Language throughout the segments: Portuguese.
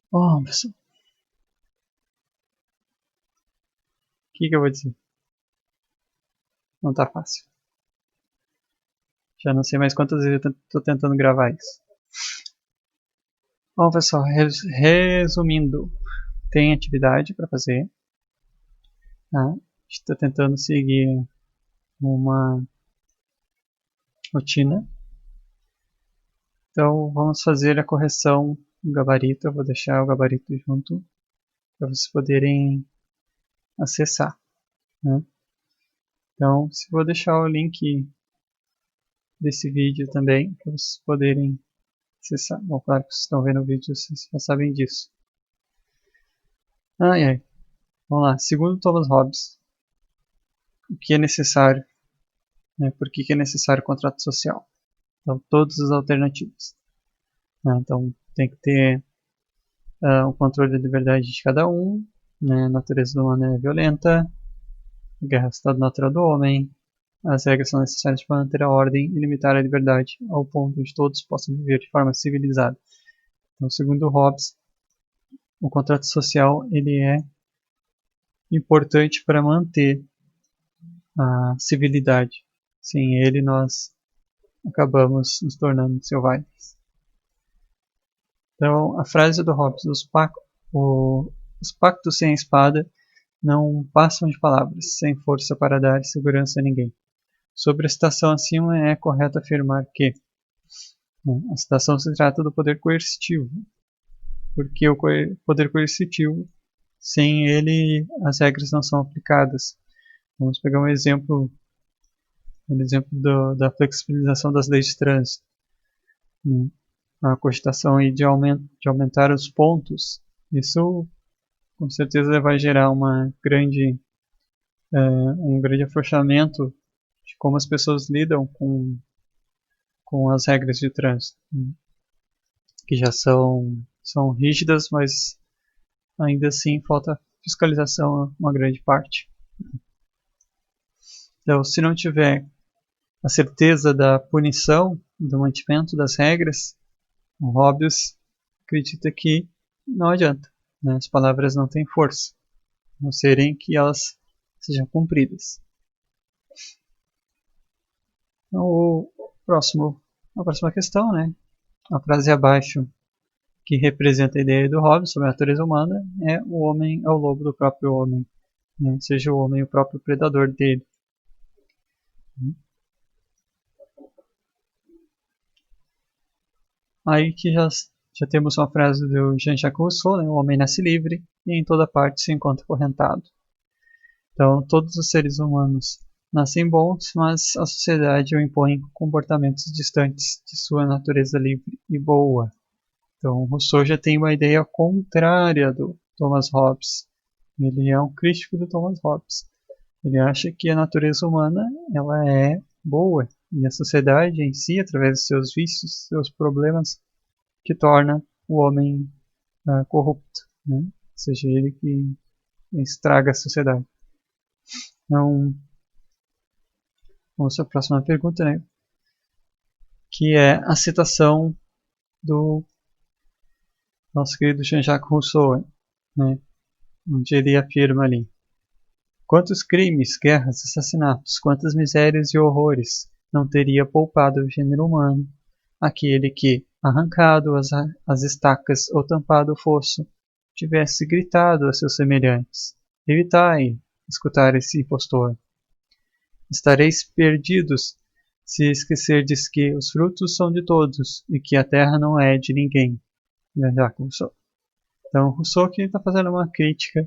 Bom, pessoal, o que eu vou dizer? Não tá fácil. Já não sei mais quantas vezes eu tô tentando gravar isso. Bom, pessoal, resumindo, tem atividade para fazer. Tá? A gente tá tentando seguir uma rotina. Então, vamos fazer a correção do gabarito. Eu vou deixar o gabarito junto para vocês poderem acessar. Né? Então, vou deixar o link desse vídeo também para vocês poderem acessar. Bom, claro que vocês estão vendo o vídeo, vocês já sabem disso. Ai, ai. Vamos lá. Segundo Thomas Hobbes, o que é necessário? Né? Por que é necessário o contrato social? Então, todas as alternativas. Né? Então, tem que ter o controle da liberdade de cada um. Né? A natureza humana é violenta. A guerra é o estado natural do homem. As regras são necessárias para manter a ordem e limitar a liberdade ao ponto de todos possam viver de forma civilizada. Então, segundo Hobbes, o contrato social ele é importante para manter a civilidade. Sem ele, nós acabamos nos tornando selvagens. Então, a frase do Hobbes, os pactos sem espada não passam de palavras, sem força para dar segurança a ninguém. Sobre a citação acima, é correto afirmar que a citação se trata do poder coercitivo, porque o poder coercitivo, sem ele, as regras não são aplicadas. Vamos pegar um exemplo da flexibilização das leis de trânsito. A cogitação de aumentar os pontos, isso com certeza vai gerar um grande afrouxamento de como as pessoas lidam com as regras de trânsito, que já são rígidas, mas ainda assim falta fiscalização uma grande parte. Então, se não tiver a certeza da punição, do mantimento das regras, o Hobbes acredita que não adianta. Né? As palavras não têm força, a não serem que elas sejam cumpridas. Então, a próxima questão, né? A frase abaixo que representa a ideia do Hobbes sobre a natureza humana é o homem é o lobo do próprio homem, né? Seja o homem o próprio predador dele. Aí que já temos uma frase do Jean-Jacques Rousseau, né? O homem nasce livre e em toda parte se encontra acorrentado. Então, todos os seres humanos nascem bons, mas a sociedade o impõe comportamentos distantes de sua natureza livre e boa. Então, Rousseau já tem uma ideia contrária do Thomas Hobbes. Ele é um crítico do Thomas Hobbes. Ele acha que a natureza humana ela é boa e a sociedade em si, através de seus vícios, seus problemas, que torna o homem corrupto, né? Ou seja, ele que estraga a sociedade. Então, vamos para a próxima pergunta, né? Que é a citação do nosso querido Jean-Jacques Rousseau, né? Onde ele afirma ali: quantos crimes, guerras, assassinatos, quantas misérias e horrores não teria poupado o gênero humano aquele que, arrancado as estacas ou tampado o fosso, tivesse gritado a seus semelhantes: evitai escutar esse impostor. Estareis perdidos se esquecerdes que os frutos são de todos e que a terra não é de ninguém. Jean-Jacques Rousseau. Então, Rousseau aqui está fazendo uma crítica,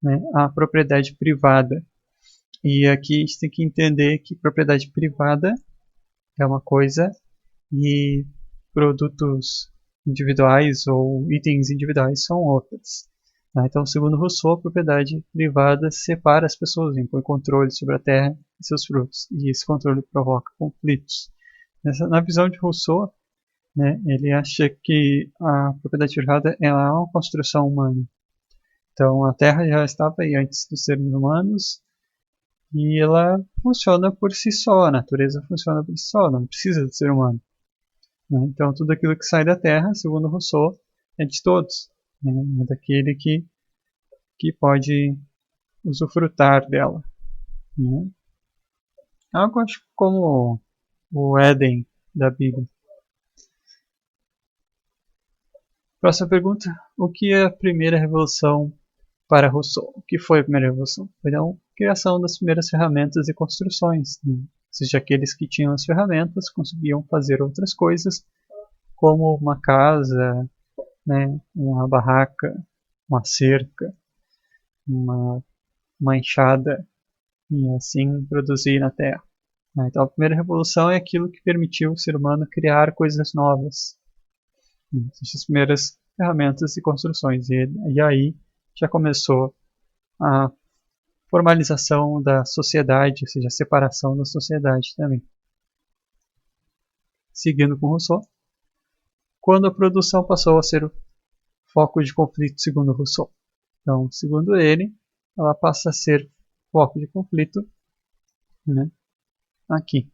né, à propriedade privada. E aqui a gente tem que entender que propriedade privada é uma coisa e produtos individuais ou itens individuais são outras. Então, segundo Rousseau, a propriedade privada separa as pessoas, impõe controle sobre a terra e seus frutos, e esse controle provoca conflitos. Na visão de Rousseau, né, ele acha que a propriedade privada é uma construção humana. Então, a terra já estava aí antes dos seres humanos e ela funciona por si só, a natureza funciona por si só, não precisa do ser humano. Então, tudo aquilo que sai da terra, segundo Rousseau, é de todos. né? É daquele que pode usufrutar dela, né? Algo acho como o Éden da Bíblia. Próxima pergunta. O que é a primeira revolução para Rousseau? O que foi a primeira revolução? Foi a criação das primeiras ferramentas e construções. Né? Ou seja, aqueles que tinham as ferramentas conseguiam fazer outras coisas, como uma casa, né, uma barraca, uma cerca, uma enxada, e assim produzir na Terra. Então, a primeira revolução é aquilo que permitiu o ser humano criar coisas novas. As primeiras ferramentas e construções. E aí já começou a formalização da sociedade, ou seja, a separação da sociedade também. Seguindo com Rousseau, quando a produção passou a ser o foco de conflito, segundo Rousseau. Então, segundo ele, ela passa a ser foco de conflito, né, aqui.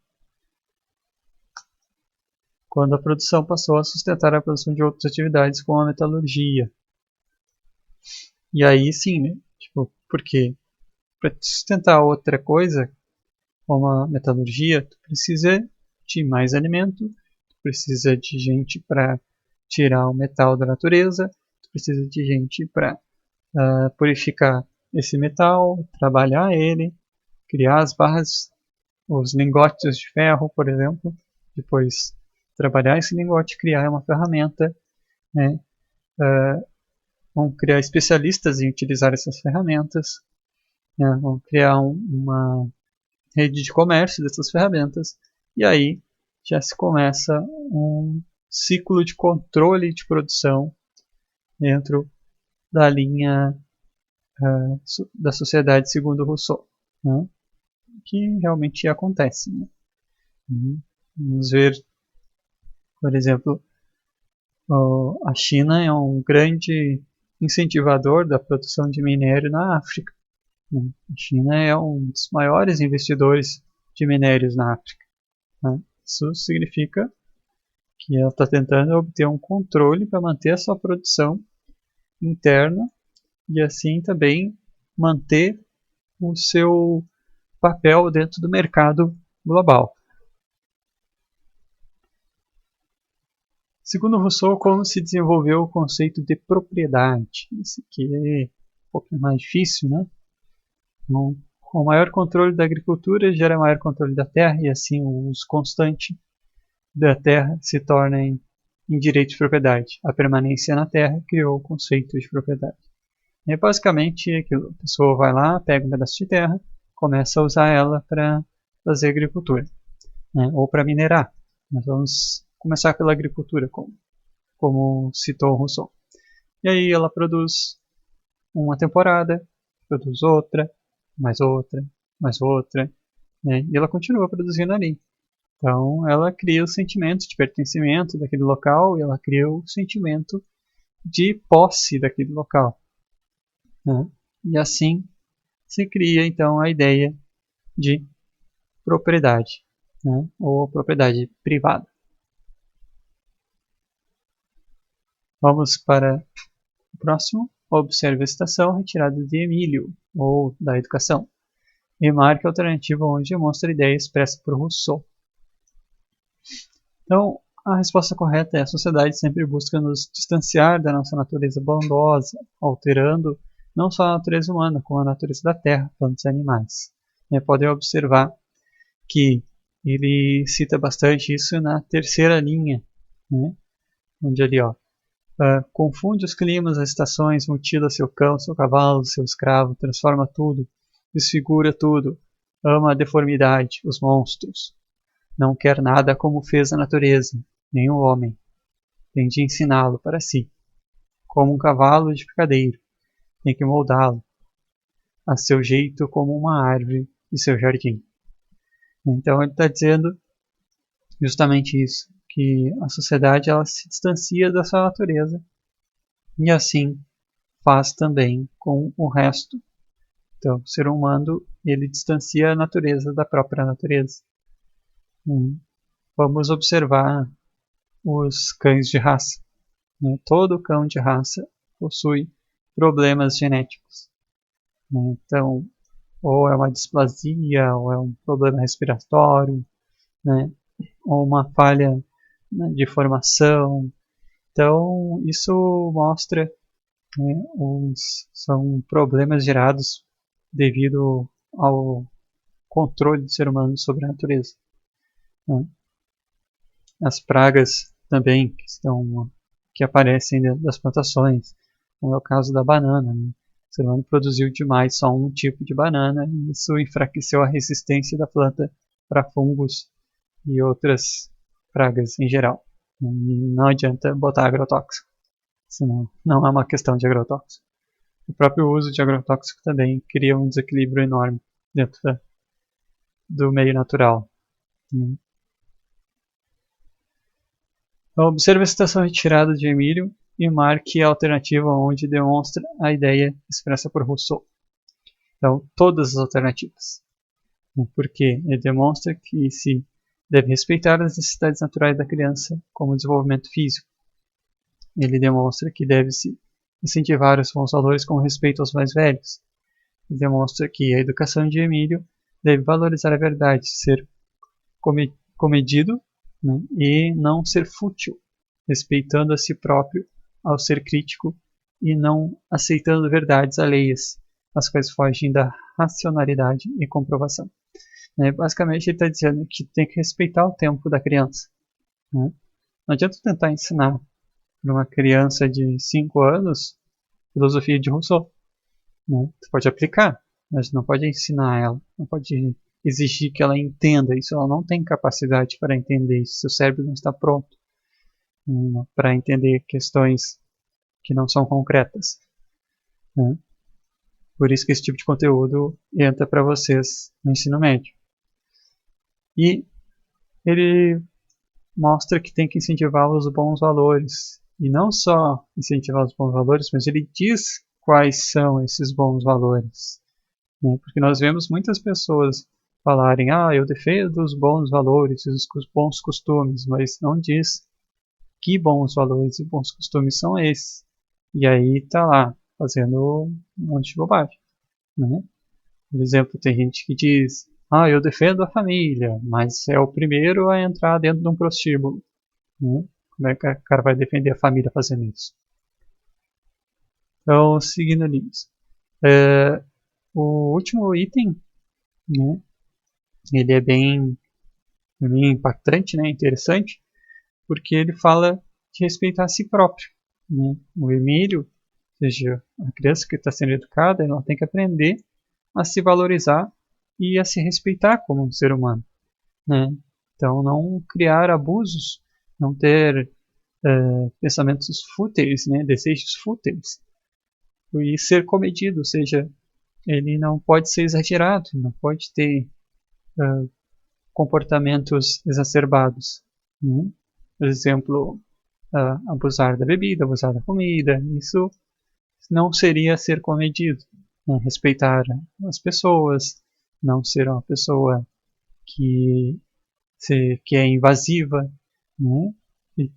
Quando a produção passou a sustentar a produção de outras atividades, como a metalurgia. E aí sim, né? Tipo, porque para sustentar outra coisa, como a metalurgia, tu precisa de mais alimento, tu precisa de gente para tirar o metal da natureza, tu precisa de gente para purificar esse metal, trabalhar ele, criar as barras, os lingotes de ferro, por exemplo, depois trabalhar esse lingote, criar uma ferramenta, né? Vão criar especialistas em utilizar essas ferramentas, né? Vão criar uma rede de comércio dessas ferramentas, e aí já se começa um ciclo de controle de produção dentro da linha da sociedade segundo Rousseau, né? Que realmente acontece. Né? Vamos ver, por exemplo, a China é um grande incentivador da produção de minério na África. Né? A China é um dos maiores investidores de minérios na África. Né? Isso significa que ela está tentando obter um controle para manter a sua produção interna e assim também manter o seu papel dentro do mercado global. Segundo Rousseau, como se desenvolveu o conceito de propriedade? Esse aqui é um pouco mais difícil, né? Então, o maior controle da agricultura gera maior controle da terra e assim o uso constante da terra se torna em direito de propriedade. A permanência na terra criou o conceito de propriedade. E basicamente aquilo, a pessoa vai lá, pega um pedaço de terra, começa a usar ela para fazer agricultura, né? Ou para minerar. Nós vamos começar pela agricultura, como citou Rousseau. E aí ela produz uma temporada, produz outra, mais outra, mais outra, né? E ela continua produzindo ali. Então ela cria o sentimento de pertencimento daquele local e ela cria o sentimento de posse daquele local. Né? E assim se cria então a ideia de propriedade, né? Ou propriedade privada. Vamos para o próximo. Observe a citação retirada de Emílio, ou da Educação. Remarque a alternativa onde demonstra a ideia expressa por Rousseau. Então, a resposta correta é: a sociedade sempre busca nos distanciar da nossa natureza bondosa, alterando não só a natureza humana, como a natureza da terra, plantas e animais. Podem observar que ele cita bastante isso na terceira linha, né? Onde ali, confunde os climas, as estações, mutila seu cão, seu cavalo, seu escravo, transforma tudo, desfigura tudo, ama a deformidade, os monstros. Não quer nada como fez a natureza, nem o homem. Tem de ensiná-lo para si. Como um cavalo de picadeiro, tem que moldá-lo a seu jeito, como uma árvore e seu jardim. Então ele está dizendo justamente isso, que a sociedade ela se distancia da sua natureza e assim faz também com o resto. Então, o ser humano ele distancia a natureza da própria natureza. Vamos observar os cães de raça. Todo cão de raça possui problemas genéticos, né? Então, ou é uma displasia, ou é um problema respiratório, né? Ou uma falha, né, de formação. Então, isso mostra, né, são problemas gerados devido ao controle do ser humano sobre a natureza, né? As pragas também que aparecem dentro das plantações, como é o caso da banana, né? O ser humano produziu demais só um tipo de banana e isso enfraqueceu a resistência da planta para fungos e outras pragas em geral. E não adianta botar agrotóxico, senão não é uma questão de agrotóxico. O próprio uso de agrotóxico também cria um desequilíbrio enorme dentro do meio natural. Então, observe a citação retirada de Emílio e marque a alternativa onde demonstra a ideia expressa por Rousseau. Então, todas as alternativas. Porque ele demonstra que se deve respeitar as necessidades naturais da criança como o desenvolvimento físico. Ele demonstra que deve-se incentivar os bons valores com respeito aos mais velhos. Ele demonstra que a educação de Emílio deve valorizar a verdade, ser comedido, né, e não ser fútil, respeitando a si próprio ao ser crítico e não aceitando verdades alheias, as quais fogem da racionalidade e comprovação. Basicamente, ele está dizendo que tem que respeitar o tempo da criança, né? Não adianta tentar ensinar para uma criança de 5 anos filosofia de Rousseau, né? Você pode aplicar, mas não pode ensinar ela, não pode exigir que ela entenda isso. Ela não tem capacidade para entender isso. Seu cérebro não está pronto para entender questões que não são concretas, né? Por isso que esse tipo de conteúdo entra para vocês no ensino médio. E ele mostra que tem que incentivar os bons valores. E não só incentivar os bons valores, mas ele diz quais são esses bons valores, né? Porque nós vemos muitas pessoas falarem, eu defendo os bons valores, os bons costumes, mas não diz que bons valores e bons costumes são esses. E aí tá lá, fazendo um monte de bobagem, né? Por exemplo, tem gente que diz, eu defendo a família, mas é o primeiro a entrar dentro de um prostíbulo, né? Como é que o cara vai defender a família fazendo isso? Então, seguindo ali. O último item, né, ele é bem impactante, né, interessante, porque ele fala de respeitar a si próprio, né? O Emílio, ou seja, a criança que está sendo educada, ela tem que aprender a se valorizar e a se respeitar como um ser humano, né? Então, não criar abusos, não ter pensamentos fúteis, né, desejos fúteis, e ser comedido, ou seja, ele não pode ser exagerado, não pode ter comportamentos exacerbados, né? Por exemplo, abusar da bebida, abusar da comida, isso não seria ser comedido, né? Respeitar as pessoas, não ser uma pessoa que é invasiva, né? E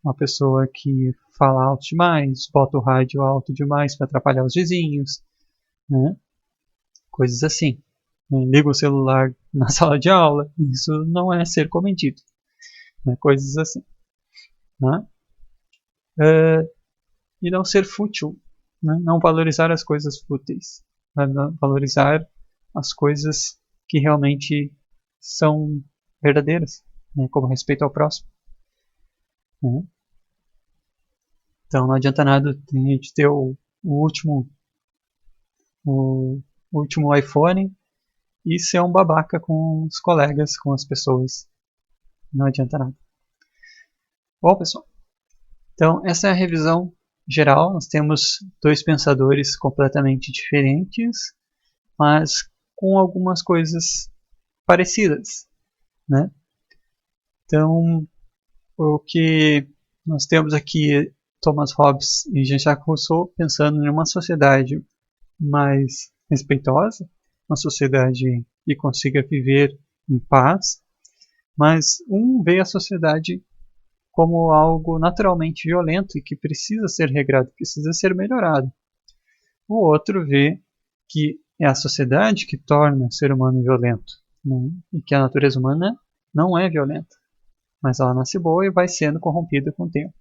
uma pessoa que fala alto demais, bota o rádio alto demais para atrapalhar os vizinhos, né? Coisas assim. Liga o celular na sala de aula, isso não é ser comedido, né? Coisas assim, né? E não ser fútil, né? Não valorizar as coisas fúteis, né? Valorizar as coisas que realmente são verdadeiras, né? Como respeito ao próximo, né? Então não adianta nada a gente ter o último iPhone e ser um babaca com os colegas, com as pessoas. Não adianta nada. Bom, pessoal, então essa é a revisão geral. Nós temos dois pensadores completamente diferentes, mas com algumas coisas parecidas, né? Então, o que nós temos aqui Thomas Hobbes e Jean-Jacques Rousseau pensando em uma sociedade mais respeitosa, uma sociedade que consiga viver em paz, mas um vê a sociedade como algo naturalmente violento e que precisa ser regrado, precisa ser melhorado. O outro vê que é a sociedade que torna o ser humano violento, né? E que a natureza humana não é violenta, mas ela nasce boa e vai sendo corrompida com o tempo,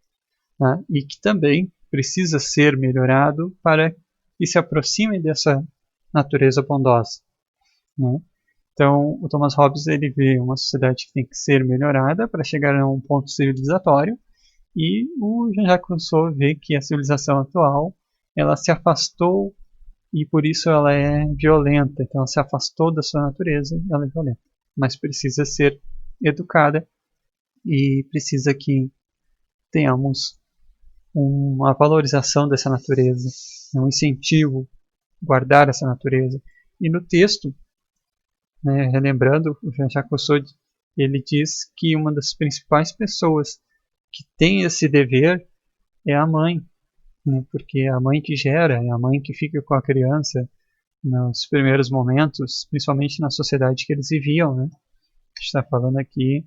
né? E que também precisa ser melhorado para que se aproxime dessa natureza bondosa, né? Então, o Thomas Hobbes ele vê uma sociedade que tem que ser melhorada para chegar a um ponto civilizatório, e o Jean-Jacques Rousseau vê que a civilização atual ela se afastou e por isso ela é violenta. Então, ela se afastou da sua natureza e ela é violenta, mas precisa ser educada e precisa que tenhamos uma valorização dessa natureza, um incentivo a guardar essa natureza. E no texto, né, relembrando, o Jean-Jacques Rousseau ele diz que uma das principais pessoas que tem esse dever é a mãe, né, porque é a mãe que gera, é a mãe que fica com a criança nos primeiros momentos, principalmente na sociedade que eles viviam, né? A gente está falando aqui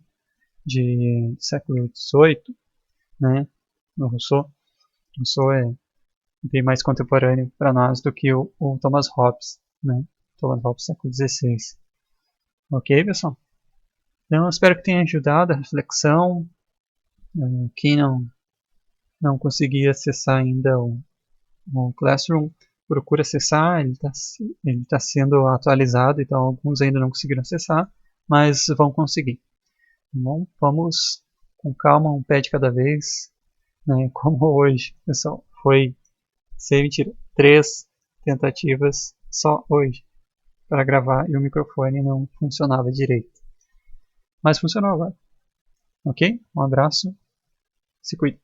de século XVIII, né? No Rousseau. Rousseau é bem mais contemporâneo para nós do que o Thomas Hobbes, né? Thomas Hobbes, século XVI. Ok, pessoal? Então, eu espero que tenha ajudado a reflexão. Quem não conseguir acessar ainda o Classroom, procura acessar, ele tá sendo atualizado, então alguns ainda não conseguiram acessar, mas vão conseguir. Bom, vamos com calma, um pé de cada vez, né? Como hoje, pessoal, foi, sem mentira, 3 tentativas só hoje para gravar e o microfone não funcionava direito. Mas funcionou agora. Ok? Um abraço, se cuide.